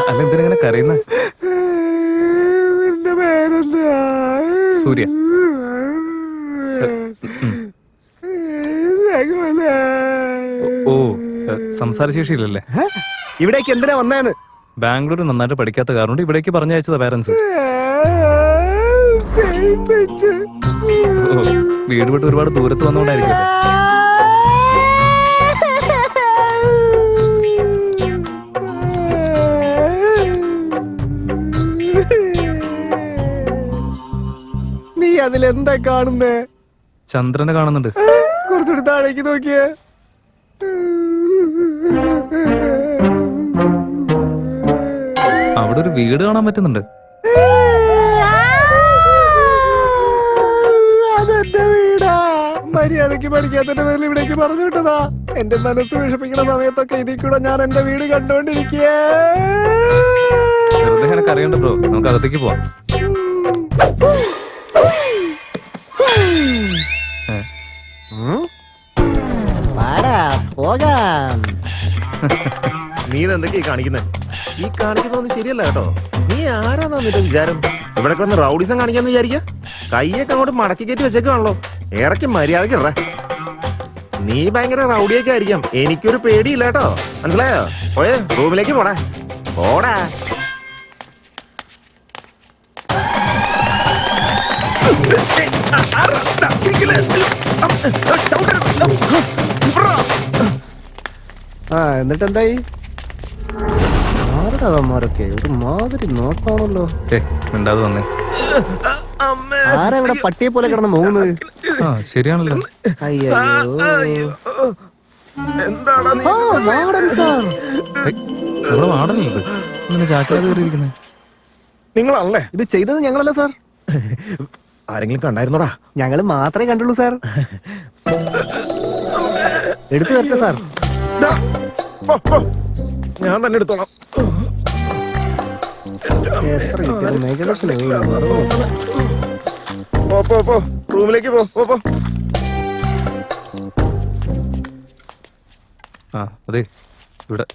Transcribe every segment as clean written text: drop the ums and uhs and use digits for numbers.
അല്ല എന്തിനാ കരയുന്ന? എന്റെ പേരെന്താ? സൂര്യ. ഓ, സംസാരശേഷിയില്ലല്ലേ? ഇവിടേക്ക് എന്തിനാ വന്നേന്ന്? ബാംഗ്ലൂർ നന്നായിട്ട് പഠിക്കാത്ത കാരണം ഇവിടേക്ക് പറഞ്ഞയച്ചതാ പാരന്റ്സ്. വീട് വിട്ട് ഒരുപാട് ദൂരത്ത് വന്നോണ്ടായിരിക്കും. നീ അതിലെന്താ കാണുന്നേ? ചന്ദ്രനെ കാണുന്നുണ്ട്. കുറച്ചുകൂടി താഴേക്ക് നോക്കിയേ. അവിടെ ഒരു വീട് കാണാൻ പറ്റുന്നുണ്ട്. അതെന്റെ വീടാ. മര്യാദക്ക് പഠിക്കാത്തതിന്റെ പേരിൽ ഇവിടേക്ക് പറഞ്ഞു വിട്ടതാ. എന്റെ മനസ്സ് വിഷമിക്കുന്ന സമയത്തൊക്കെ ഇതിൽ കൂടെ ഞാൻ എന്റെ വീട് കണ്ടോണ്ടിരിക്കേ. വെറുതെ അറിയണ്ട ബ്രോ, നമുക്ക് അകത്തേക്ക് പോവാം. നീ ഇതെന്തൊക്കെയാ കാണിക്കുന്നത്? ഈ കാണിക്കുന്നതൊന്നും ശരിയല്ല കേട്ടോ. നീ ആരാന്നാ നിന്റെ വിചാരം? ഇവിടെ വന്ന് റൗഡിസം കാണിക്കാന്ന് വിചാരിക്ക? കൈയൊക്കെ അങ്ങോട്ട് മടക്കി കയറ്റി വെച്ചേക്കാണല്ലോ. ഇറക്കി മര്യാദക്കിട. നീ ഭയങ്കര റൗഡിയൊക്കെ ആയിരിക്കാം, എനിക്കൊരു പേടിയില്ല കേട്ടോ. മനസ്സിലായോ? പോയേ റൂമിലേക്ക് പോടാ. പോടാ. എന്നിട്ട് എന്തായി? ആരുടെമാരൊക്കെ ഒരു മാതിരി നോക്കാണല്ലോ. വന്നേ. ആരാ ഇവിടെ പട്ടിയെ പോലെ കിടന്ന് പോകുന്നത്? ശരിയാണല്ലോ. നിങ്ങളല്ലേ ഇത് ചെയ്തത്? ഞങ്ങളല്ല സാർ. ആരെങ്കിലും കണ്ടായിരുന്നോടാ? ഞങ്ങള് മാത്രമേ കണ്ടുള്ളൂ സാർ. എടുത്തു തരട്ടെ സാർ? ഞാൻ തന്നെ എടുത്തോളാം. റൂമിലേക്ക് പോ. അതെ ഇവിടെ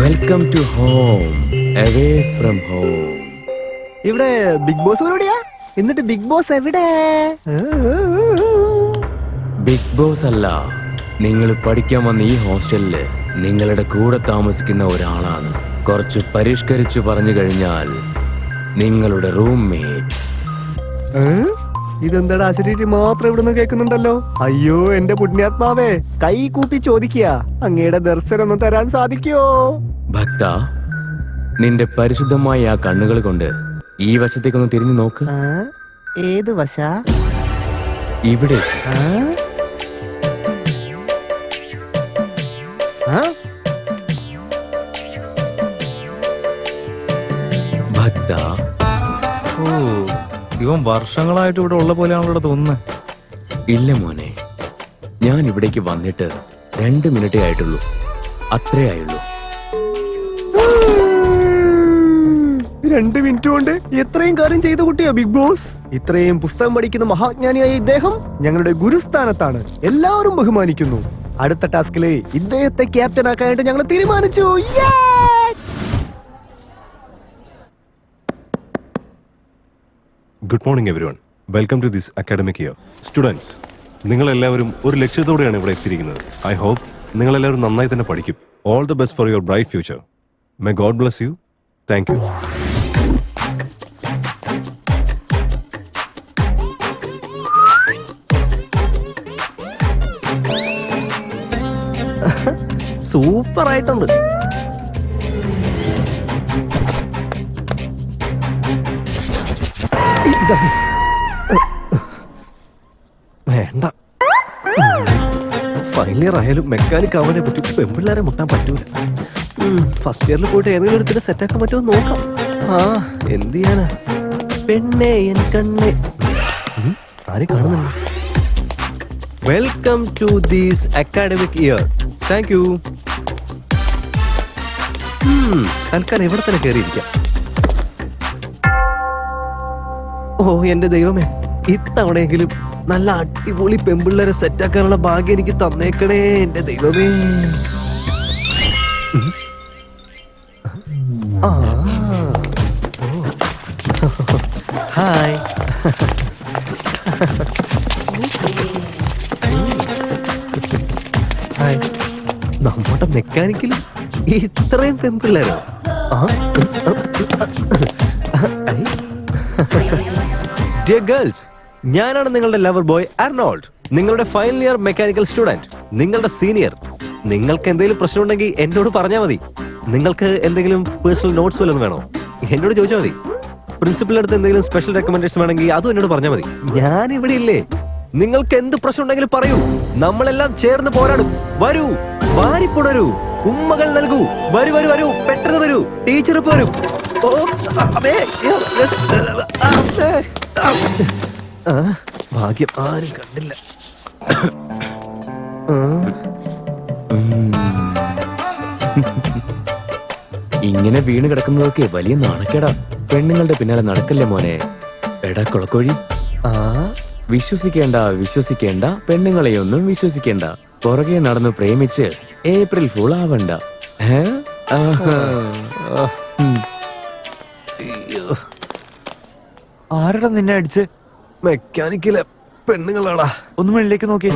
welcome to home, away from home. ഇവിടെ ബിഗ് ബോസ് എവിടെയാ? എന്നിട്ട് ബിഗ് ബോസ് എവിടെ? ബിഗ് ബോസ് അല്ല, നിങ്ങൾ പഠിക്കാൻ വന്ന ഈ ഹോസ്റ്റലില് നിങ്ങളുടെ കൂടെ താമസിക്കുന്ന ഒരാളാണ്. കുറച്ച് പരിഷ്കരിച്ചു പറഞ്ഞു കഴിഞ്ഞാൽ നിങ്ങളുടെ റൂംമേറ്റ്. ഇതെന്താടാ അശരീരി മാത്രം ഇവിടുന്ന് കേൾക്കുന്നുണ്ടല്ലോ? അയ്യോ എന്റെ പുണ്യാത്മാവേ, കൈ കൂപ്പി ചോദിക്കുക, അങ്ങയുടെ ദർശനം ഒന്ന് തരാൻ സാധിക്കോ? ഭക്ത, നിന്റെ പരിശുദ്ധമായ ആ കണ്ണുകൾ കൊണ്ട് ഈ വശത്തേക്കൊന്ന് തിരിഞ്ഞു നോക്ക്. ഏത് വശ? ഇവിടെ. ഭക്ത, ഇവൻ വർഷങ്ങളായിട്ട് ഇവിടെ ഉള്ള പോലെയാണല്ലോ ഇവിടെ തോന്നുന്നത്. ഇല്ല മോനെ, ഞാൻ ഇവിടേക്ക് വന്നിട്ട് 2 മിനിറ്റേ ആയിട്ടുള്ളൂ. അത്രേ ആയുള്ളൂ. 2 മിനിറ്റ് കൊണ്ട് എത്രയും കാര്യം ചെയ്ത കുട്ടിയാ ബിഗ് ബോസ്. ഇത്രയും പുസ്തകം പഠിക്കുന്ന മഹാജ്ഞാനിയായ ഇദ്ദേഹം ഞങ്ങളുടെ ഗുരുസ്ഥാനത്താണ്. എല്ലാവരും ബഹുമാനിക്കുന്നു. അടുത്ത ടാസ്കില് ഇദ്ദേഹത്തെ ക്യാപ്റ്റൻ ആക്കാനായിട്ട് ഞങ്ങൾ തീരുമാനിച്ചു. Good morning everyone. Welcome to this academic year. Students, നിങ്ങളെല്ലാവരും ഒരു ലക്ഷ്യത്തോടെയാണ് ഇവിടെ എത്തിയിരിക്കുന്നത്. ഐ ഹോപ്പ് നിങ്ങളെല്ലാവരും നന്നായി തന്നെ പഠിക്കും. All the best for your bright future. May God bless you. Thank you. Super ആയിട്ടുണ്ട്. വേണ്ട, ഫൈനൽ ഇയർ ആയാലും മെക്കാനിക് ആവാനേ പറ്റൂ. പെൺപിള്ളേരെ മുട്ടാൻ പറ്റൂല. ഫസ്റ്റ് ഇയറിൽ പോയിട്ട് ഏതെങ്കിലും ഒരു സെറ്റാക്കാൻ പറ്റുമോ നോക്കാം. എന്ത് ചെയ്യാനാ? പെണ്ണേ എൻ കണ്ണേ. ആരും കാണുന്നില്ല. Welcome to this academic year. Thank you. തൽക്കാലം ഇവിടെ തന്നെ കയറിയിരിക്കാം. ഓ എന്റെ ദൈവമേ, ഇത്തവണയെങ്കിലും നല്ല അടിപൊളി പെമ്പിള്ളേരെ സെറ്റാക്കാനുള്ള ഭാഗ്യം എനിക്ക് തന്നേക്കണേ എന്റെ ദൈവമേ. ആ. ഹായ്. ഹായ്. നമ്മുടെ മെക്കാനിക്കലും ഇത്രയും പെമ്പിള്ളേരോ? Dear girls, ഞാനാണ് നിങ്ങളുടെ ലവർ ബോയ് അർണോൾഡ്, നിങ്ങളുടെ ഫൈനൽ ഇയർ മെക്കാനിക്കൽ സ്റ്റുഡന്റ്, നിങ്ങളുടെ സീനിയർ. നിങ്ങൾക്ക് എന്തെങ്കിലും പ്രശ്നമുണ്ടെങ്കിൽ എന്നോട് പറഞ്ഞാൽ മതി. നിങ്ങൾക്ക് എന്തെങ്കിലും പേഴ്സണൽ നോട്ട്സ് വല്ലതും വേണോ? എന്നോട് ചോദിച്ചാൽ മതി. പ്രിൻസിപ്പലിന്റെ അടുത്ത് എന്തെങ്കിലും സ്പെഷ്യൽ റെക്കമെൻഡേഷൻ വേണമെങ്കിൽ അതും എന്നോട് പറഞ്ഞാൽ മതി. ഞാൻ ഇവിടെ ഇല്ലേ? നിങ്ങൾക്ക് എന്ത് പ്രശ്നം ഉണ്ടെങ്കിലും പറയൂ, നമ്മളെല്ലാം ചേർന്ന് പോരാടും. വരൂ, വാരിപ്പുണരൂ, ഉമ്മകൾ നൽകൂ. വരൂ വരൂ വരൂ, പെട്ടെന്ന് വരൂ, ടീച്ചർ ഇപ്പൊ വരും. ഓ, അമ്മേ. ഭാഗ്യം, ആരും കണ്ടില്ല. ഇങ്ങനെ വീണ് കിടക്കുന്നതൊക്കെ വലിയ നാണക്കേടാ. പെണ്ണുങ്ങളുടെ പിന്നാലെ നടക്കല്ലേ മോനെ. എടാ കൊളക്കോഴി, വിശ്വസിക്കേണ്ട പെണ്ണുങ്ങളെയൊന്നും വിശ്വസിക്കേണ്ട. പുറകെ നടന്നു പ്രേമിച്ച് ഏപ്രിൽ ഫൂൾ ആവണ്ട. ആരടാ നിന്നെ അടിച്ച്? മെക്കാനിക്കല് പെണ്ണുങ്ങളാടാ. ഒന്ന് മുന്നിലേക്ക് നോക്കി,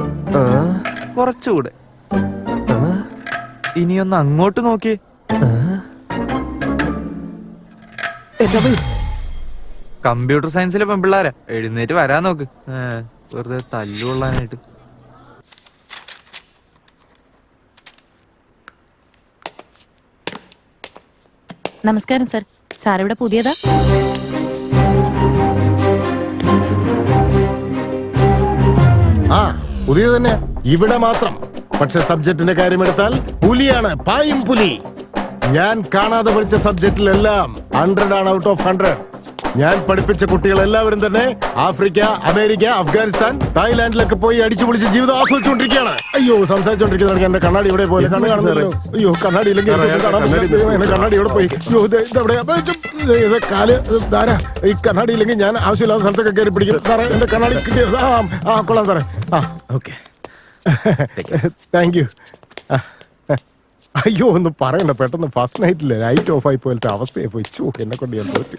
കുറച്ചുകൂടെ. ഇനിയൊന്ന് അങ്ങോട്ട് നോക്കി. കമ്പ്യൂട്ടർ സയൻസിലെ പെൺപിള്ളാരാ, എഴുന്നേറ്റ് വരാൻ നോക്ക്. വെറുതെ തല്ലുകൊള്ളാനായിട്ട്. നമസ്കാരം സർ. സാർ ഇവിടെ പുതിയതാ? ആ പുതിയത് തന്നെ, ഇവിടെ മാത്രം. പക്ഷെ സബ്ജക്റ്റിന്റെ കാര്യമെടുത്താൽ പുലിയാണ്, പായും പുലി. ഞാൻ കാണാതെ പഠിച്ച സബ്ജക്റ്റിലെല്ലാം 100 ആണ് ഔട്ട് ഓഫ് 100. ഞാൻ പഠിപ്പിച്ച കുട്ടികളെല്ലാവരും തന്നെ ആഫ്രിക്ക, അമേരിക്ക, അഫ്ഗാനിസ്ഥാൻ, തായ്ലാന്റിലൊക്കെ പോയി അടിച്ചു പൊളിച്ച് ജീവിതം ആസ്വദിച്ചുകൊണ്ടിരിക്കുകയാണ്. അയ്യോ, സംസാരിച്ചോണ്ടിരിക്കുന്ന എന്റെ കണ്ണാടി ഇവിടെ പോലെ കണ്ണ് കാണുന്നല്ലോ. അയ്യോ, കണ്ണാടി ഇല്ലെങ്കിൽ കണ്ണാടി ഇവിടെ പോയി. അയ്യോ, ഇതെവിടെ കാല് ധാരാ. ഈ കണ്ണാടി ഇല്ലെങ്കിൽ ഞാൻ ആവശ്യമില്ലാത്ത സ്ഥലത്തൊക്കെ കയറി പിടിക്കും സാറേ. എന്റെ കണ്ണാടി കിട്ടിയത് കൊള്ളാം സാറേ. Okay, thank you. അയ്യോ, ഒന്നും പറയണ്ട, പെട്ടെന്ന് ഫസ്റ്റ് നൈറ്റില് ലൈറ്റ് ഓഫ് ആയി പോലത്തെ അവസ്ഥയായി പോയി. ചോ, എന്നെ കൊണ്ട് ഞാൻ തോറ്റ്.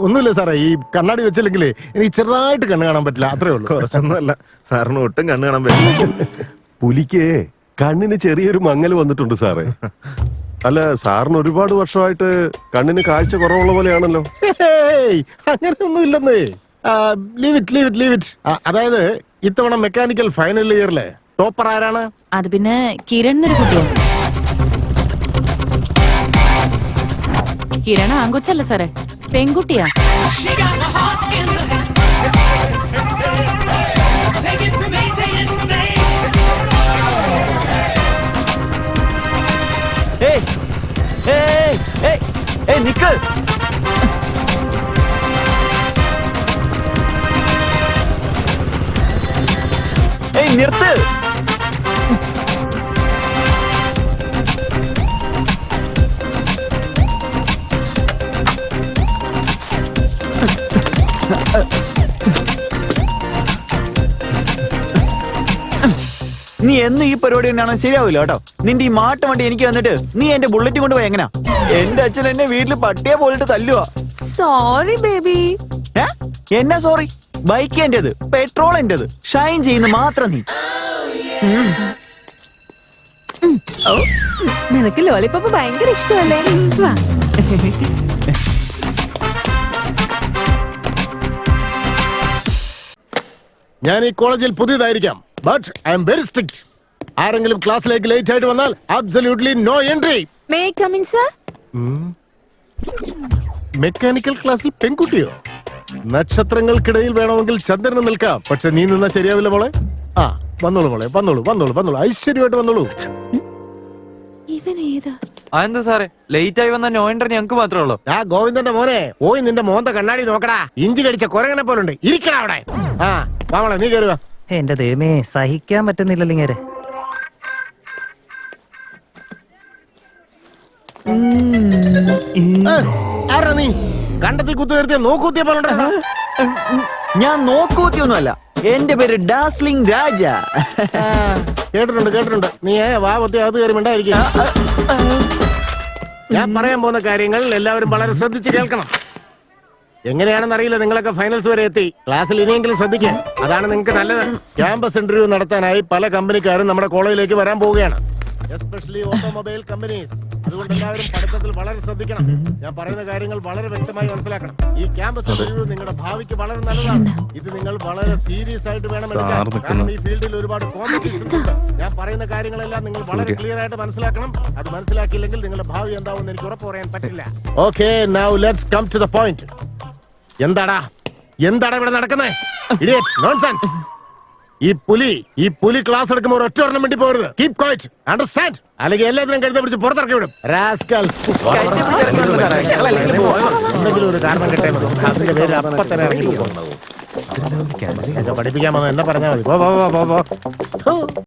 ഒന്നുമില്ല സാറേ, ഈ കണ്ണാടി വെച്ചില്ലെങ്കിലേ എനിക്ക് ചെറുതായിട്ട് കണ്ണ് കാണാൻ പറ്റില്ല, അത്രേ ഉള്ളൂ. കുറച്ചൊന്നുമല്ല, സാറിന് ഒട്ടും കണ്ണ് കാണാൻ പറ്റില്ല. പുലിക്ക് കണ്ണിന് ചെറിയൊരു മങ്ങൽ വന്നിട്ടുണ്ട് സാറേ. അല്ല, സാറിന് ഒരുപാട് വർഷമായിട്ട് കണ്ണിന് കാഴ്ച കുറവുള്ള പോലെയാണല്ലോ. അങ്ങനെ ഒന്നും ഇല്ലെന്നേ. Leave it. അതായത് ഇത്തവണ മെക്കാനിക്കൽ ഫൈനൽ ഇയറിലെ ടോപ്പർ ആരാണ്? അത് പിന്നെ കിരൺ ഒരു കുട്ടിയാണ്. കിരൺ ആങ്കൊച്ചല്ല സാറേ, പെൺകുട്ടിയാ. നിക്ക്. നിർത്ത്. നീ എന്ന് ഈ പരിപാടി തന്നെയാണ് ശരിയാവില്ല കേട്ടോ. നിന്റെ ഈ മാട്ടം വണ്ടി എനിക്ക് വന്നിട്ട് നീ എന്റെ ബുള്ളറ്റ് കൊണ്ടുപോയി എങ്ങനാ? എന്റെ അച്ഛൻ എന്നെ വീട്ടിൽ പട്ടിയെ പോലിട്ട് തല്ലുവാ. Sorry baby. എന്നാ സോറി? ബൈക്ക് എന്റേത്, പെട്രോൾ എന്റേത്, ഷൈൻ ചെയ്യുന്ന മാത്രം നീ. നിനക്ക് ലോലിപോപ്പ് ഭയങ്കര ഇഷ്ടമല്ലേ? ഞാൻ ഈ കോളേജിൽ പുതിയതായിരിക്കാം, but I am very strict. ആരെങ്കിലും ക്ലാസ്സിലേക്ക് ലേറ്റ് ആയിട്ട് വന്നാൽ absolutely no entry. May I come in sir? Mechanical ക്ലാസ്സിൽ പെൺകുട്ടിയോ? നക്ഷത്രങ്ങൾക്കിടയിൽ വേണമെങ്കിൽ ചന്ദ്രന് നിൽക്കാം, പക്ഷെ നീ നിന്നാ ശരിയാവില്ല മോളെ. വന്നോളൂ മോളെ, വന്നോളൂ, ഐശ്വര്യമായിട്ട് വന്നോളൂ. അതെന്താ സാറേ ലേറ്റ് ആയി വന്ന നോ എൻട്രി ഞങ്ങക്ക് മാത്രമേ ഉള്ളൂ? ഗോവിന്ദന്റെ മോനെ, പോയി നിന്റെ മോന്ത കണ്ണാടി നോക്കടാ. ഇഞ്ചി കടിച്ച കുരങ്ങനെ പോലുണ്ട്, ഇരിക്കടാ അവിടെ. വാമളെ, നീ കയറുക. എന്റെ ദൈവമേ, സഹിക്കാൻ പറ്റുന്നില്ലല്ലോ ഇങ്ങനെ. ആരാ നീ കണ്ടെത്തി കുത്തു നിർത്തിയ നോക്കുത്തിയ പോലെ ഞാൻ നോക്കൂത്തിയൊന്നുമല്ല, എന്റെ പേര് ഡാസ്ലിംഗ് രാജ. കേട്ടിട്ടുണ്ട് നീ വാ പൊത്തി അത് കയറി മിണ്ടായിരിക്കും. ഞാൻ പറയാൻ പോകുന്ന കാര്യങ്ങൾ എല്ലാവരും വളരെ ശ്രദ്ധിച്ച് കേൾക്കണം. എങ്ങനെയാണെന്ന് അറിയില്ല, നിങ്ങളൊക്കെ ഫൈനൽസ് വരെ എത്തി. ക്ലാസ്സിൽ ഇനിയെങ്കിലും ശ്രദ്ധിക്കുക, അതാണ് നിങ്ങൾക്ക് നല്ലത്. ക്യാമ്പസ് ഇന്റർവ്യൂ നടത്താനായി പല കമ്പനിക്കാരും നമ്മുടെ കോളേജിലേക്ക് വരാൻ പോവുകയാണ്, എസ്പെഷ്യലി ഓട്ടോമൊബൈൽ കമ്പനീസ്. അതുകൊണ്ട് എല്ലാവരും പഠിത്തത്തിൽ വളരെ ശ്രദ്ധിക്കണം. ഞാൻ പറയുന്ന കാര്യങ്ങൾ വളരെ വ്യക്തമായി മനസ്സിലാക്കണം. ഈ ക്യാമ്പസ് ഇന്റർവ്യൂ നിങ്ങളുടെ ഭാവിക്ക് വളരെ നല്ലതാണ്. ഇത് നിങ്ങൾ വളരെ സീരിയസ് ആയിട്ട് വേണം എടുക്കാൻ. കാരണം ഈ ഫീൽഡിൽ ഒരുപാട് കോമ്പറ്റീഷൻസ് ഉണ്ട്. ഞാൻ പറയുന്ന കാര്യങ്ങളെല്ലാം നിങ്ങൾ വളരെ ക്ലിയർ ആയിട്ട് മനസ്സിലാക്കണം. അത് മനസ്സിലാക്കിയില്ലെങ്കിൽ നിങ്ങളുടെ ഭാവി എന്താവും എനിക്ക് ഉറപ്പ് പറയാൻ പറ്റില്ല. Okay, now let's come to the point. എന്താടാ ഇവിടെ നടക്കുന്നത്? Idiot, nonsense. ഈ പുലി ക്ലാസ് എടുക്കുമ്പോൾ ഒറ്റ ഒരെണ്ണം വേണ്ടി പോകരുത്. Keep quiet, understand? അല്ലെങ്കിൽ എല്ലാത്തിനും കഴുത പിടിച്ച് പുറത്തിറക്കി വിടും. റാസ്കൽസ്. എന്തെങ്കിലും ഒരു കാരണം കിട്ടേ മതി, അതിന്റെ പേര് അപ്പൊ തന്നെ ഇറങ്ങി പോകും. പഠിപ്പിക്കാൻ വന്നത് എന്നെ പറഞ്ഞാൽ മതി. പോ.